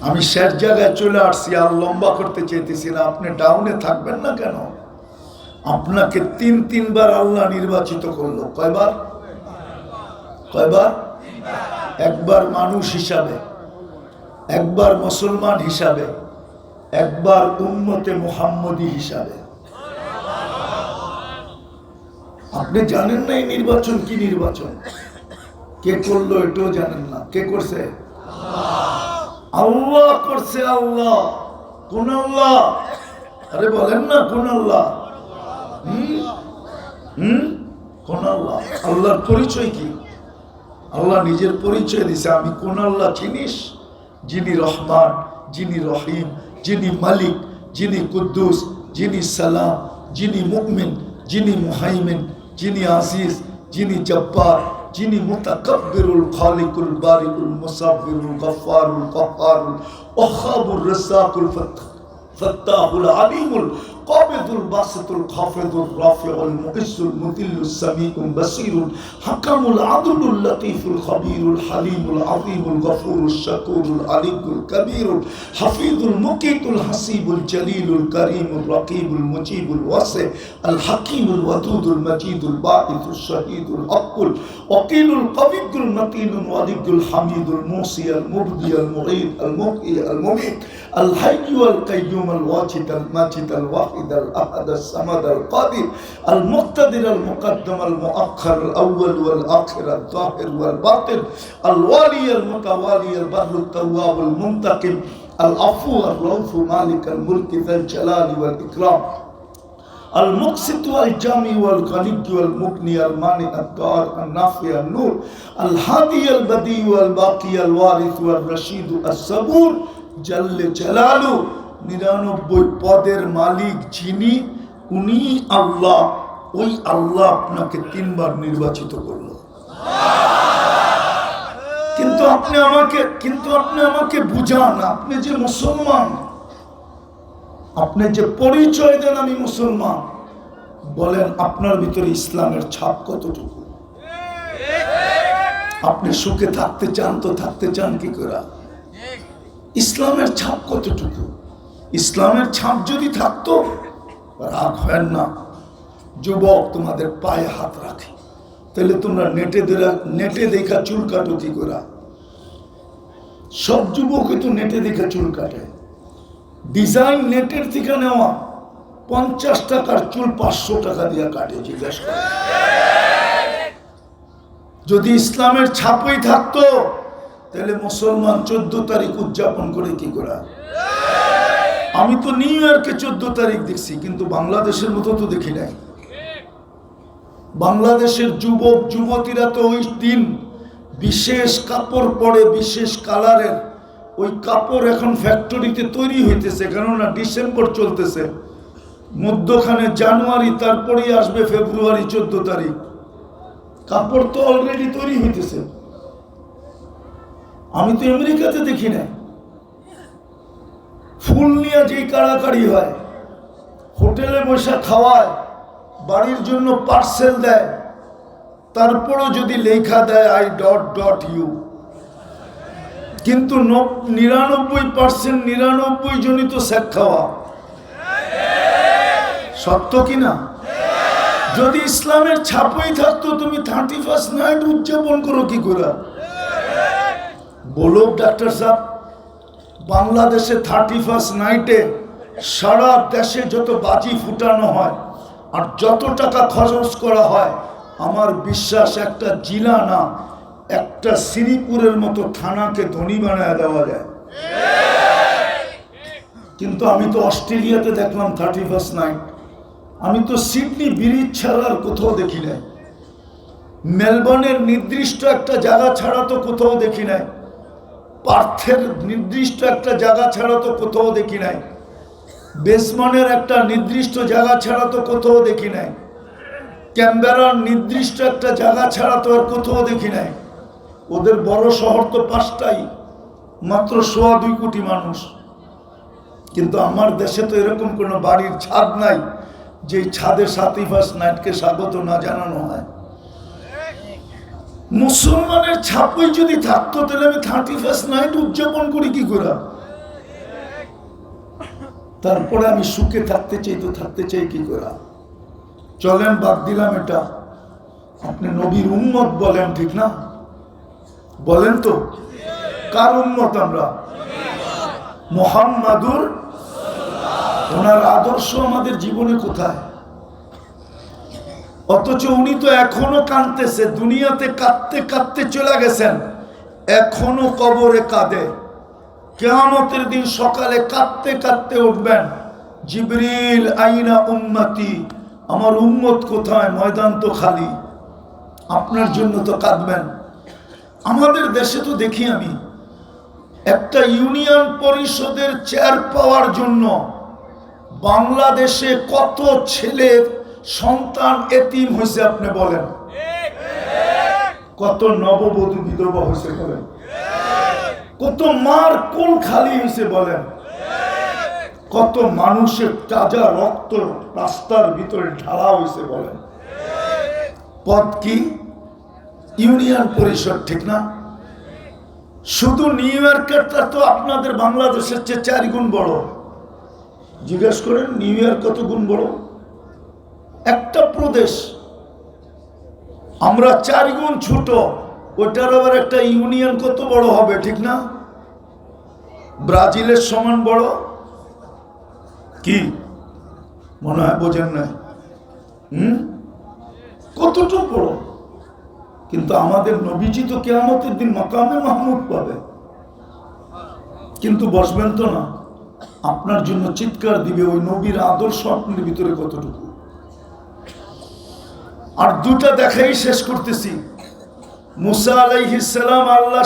আমি শেষ জায়গায় চলে আসছি, আর লম্বা করতে চাইতেছি না। আপনি ডাউনে থাকবেন না কেন? আপনাকে তিনবার আল্লাহ নির্বাচিত করলো। কয়বার? একবার মানুষ হিসাবে, একবার মুসলমান হিসাবে, একবার উম্মতে মুহাম্মদী হিসাবে। আপনি জানেন না এই নির্বাচন কি নির্বাচন? কে করলো এটাও জানেন না। কে করছে? আল্লাহ করছে। আল্লাহ। কোন আল্লাহ? আরে বলেন না কোন আল্লাহ? কোন আল্লাহ? আল্লাহর পরিচয় কি? আল্লাহ নিজের পরিচয় দিছে। আমি কোন আল্লাহ চিনিস? যিনি রহমান, যিনি রহিম, যিনি মালিক, যিনি কুদ্দুস, যিনি সালাম, যিনি মুমিন, যিনি মুহাইমিন, যিনি আজিজ, যিনি জব্বার, যিনি মুতাকাব্বিরুল খালিকুল বারিকুল মুসাব্বিরুল গফফারুল কহ্হারুল ওয়াহ্হাবুর রাজ্জাকুল ফাত্তাহুল আলিমুল কাবিদুল বাসিতুল খাফিদুর রাফিউল মুইজ্জুল মুদিল্লুস সামিউল বাসীরুল হাকামুল আদলুল লতীফুল খবীরুল হালিমুল আযীমুল গফুরুশ শাকুরুল আলিমুল কবীরুল হাফিজুল মুকিতুল হাসিবুল জলিলুল করিমুল রকিবুল মুজিবুল ওয়াসি আল হাকিমুল ওয়াদুদুল মজিদুল বাঈসুশ শাহীদুল হকুল ওয়াকিলুল কবিয়ুল মতিনুল ওয়ালিদুল হামিদুল মুসিয়াল মুবদিয়াল মুঈদ আল মুহয়ি আল মুমীত আল হাইয়্যু আল কাইয়্যুম আল ওয়াজিদ আল মাজিদ আল ওয়াহিদ আল আহাদ আল সামাদ আল কাদির আল মুক্তাদির আল মুকদ্দম আল মুআখ্খার আল আউয়াল ওয়াল আখির আল যাহির ওয়াল বাতিন আল ওয়ালি আল মুতাওয়ালি আল বাররু তাওয়াব আল মুনতাকিম আল আফু আর রউফু মালিক আল মুলক যাল জালালি ওয়াল ইকরাম المقسط والجامع والغني والمغني المانع الضار النافع النور الهادي البديع والباقي الوارث والرشيد الصبور جل جلاله 99 পদের মালিক যিনি, উনি আল্লাহ। ওই আল্লাহ আপনাকে তিনবার নির্বাচিত করলো। কিন্তু আপনি আমাকে বুঝান, আপনি যে মুসলমান, আপনি যে পরিচয় দেন আমি মুসলমান, বলেন আপনার ভিতরে ইসলামের ছাপ কতটুকু? আপনি সুখে থাকতে চান তো থাকতে চান কি করে? ইসলামের ছাপ কতটুকু? ইসলামের ছাপ যদি থাকতো, রাগ হয় না যুবক তোমাদের পায়ে হাত রাখে, তাহলে তোমরা নেটে দেখা চুল কাটো কি করে? সব যুবকই তো নেটে দেখা চুল কাটে। ডিজাইন নেটের থেকে নেওয়া, 50 টাকার চুল 500 টাকা দিয়ে কাটে। জিজ্ঞাসা করে, যদি ইসলামের ছাপই থাকতো তাহলে মুসলমান 14 তারিখ উদযাপন করে কি করে? আমি তো নিউ ইয়র্কে 14 তারিখ দেখছি, কিন্তু বাংলাদেশের মতো তো দেখি নাই। বাংলাদেশের যুবক যুবতীরা তো ওই দিন বিশেষ কাপড় পরে, বিশেষ কালারের ওই কাপড় এখন ফ্যাক্টরিতে তৈরি হইতেছে, কেননা ডিসেম্বর চলতেছে, মধ্যখানে জানুয়ারি, তারপরেই আসবে ফেব্রুয়ারি 14 তারিখ। কাপড় তো অলরেডি তৈরি হইতেছে। আমি তো আমেরিকাতে দেখি না, ফুল নিয়ে যেই কাড়াকাড়ি হয়, হোটেলে বসে খাওয়ায়, বাড়ির জন্য পার্সেল দেয়, তারপরও যদি লেখা দেয় I.U, কিন্তু 99% 99 জনই তো শেখ খাওয়া। সত্য কিনা? যদি ইসলামের ছাপই থাকতো, তুমি 31st নাইট উদযাপন করো কি করে? বলো ডাক্তার সাহেব, বাংলাদেশে 31st নাইটে সারা দেশে যত বাজি ফুটানো হয় আর যত টাকা খরচ করা হয়, আমার বিশ্বাস একটা জেলা না, একটা শ্রীপুরের মতো থানাকে ধনী বানায় দেওয়া যায়। কিন্তু আমি তো অস্ট্রেলিয়াতে দেখলাম 31st নাইট, আমি তো সিডনি ব্রিজ ছাড়া আর কোথাও দেখি নাই, মেলবোর্নের নির্দিষ্ট একটা জায়গা ছাড়া তো কোথাও দেখি নাই, পার্থের নির্দিষ্ট একটা জায়গা ছাড়া তো কোথাও দেখি নাই, বেসমনের একটা নির্দিষ্ট জায়গা ছাড়া তো কোথাও দেখি নাই, ক্যানবেরার নির্দিষ্ট একটা জায়গা ছাড়া তো আর কোথাও দেখি নাই। ওদের বড় শহর তো 5টাই, মাত্র 2.25 কোটি মানুষ। কিন্তু আমার দেশে তো এরকম কোনো বাড়ির ছাদ নাই যে ছাদে 31st নাইটকে স্বাগত না জানানো হয়। মুসলমানের ছাপই যদি থাকতো, তাহলে আমি 31st নাইট উদযাপন করি কি করে? তারপরে আমি সুখে থাকতে চাই, তো থাকতে চাই কি করে? চলেন বাদ দিলাম এটা, আপনি নবীর উম্মত বলেন, ঠিক না? বলেন তো কার উম্মত আমরা? মুহাম্মাদুর। ওনার আদর্শ আমাদের জীবনে কোথায়? অথচ উনি তো এখনো কাঁদতেছে, দুনিয়াতে কাঁদতে কাঁদতে চলে গেছেন, এখনো কবরে কাঁদে। কিয়ামতের দিন সকালে কাঁদতে কাঁদতে উঠবেন, জিবরিল আইনা উম্মতি, আমার উম্মত কোথায়? ময়দান তো খালি। আপনার জন্য তো কাঁদবেন। আমাদের দেশে তো দেখি আমি, একটা ইউনিয়ন পরিষদের চেয়ার পাওয়ার জন্য বাংলাদেশে কত ছেলের সন্তান এতিম হয়েছে আপনি বলেন? কত নববধূ বিধবা হয়েছে বলেন? কত মার কোল খালি হয়েছে বলেন? কত মানুষের তাজা রক্ত রাস্তার ভিতরে ঢালা হয়েছে বলেন? পদ কি? ইউনিয়ন পরিষদ, ঠিক না? শুধু নিউ ইয়র্কেরটা তো আপনাদের বাংলাদেশের চেয়ে 4 গুণ বড়। জিজ্ঞেস করেন নিউ ইয়র্ক কত গুণ বড়? একটা প্রদেশ। আমরা 4 গুণ ছোট, ওটার আবার একটা ইউনিয়ন কত বড় হবে, ঠিক না? ব্রাজিলের সমান বড় কি? মনে হয় বোঝেন না। কতটুকু বড়? কিন্তু আমাদের নবীজি তো কিয়ামতের দিন মাকামে মাহমুদ পাবে, কিন্তু বসবেন তো না। আপনার জন্য চিৎকার দিবে। ওই নবীর আদর্শ আপনার ভিতরে কতটুকু? আর দুটা দেখাই শেষ করতেছি। মুসা আলাইহিস সালাম আল্লাহ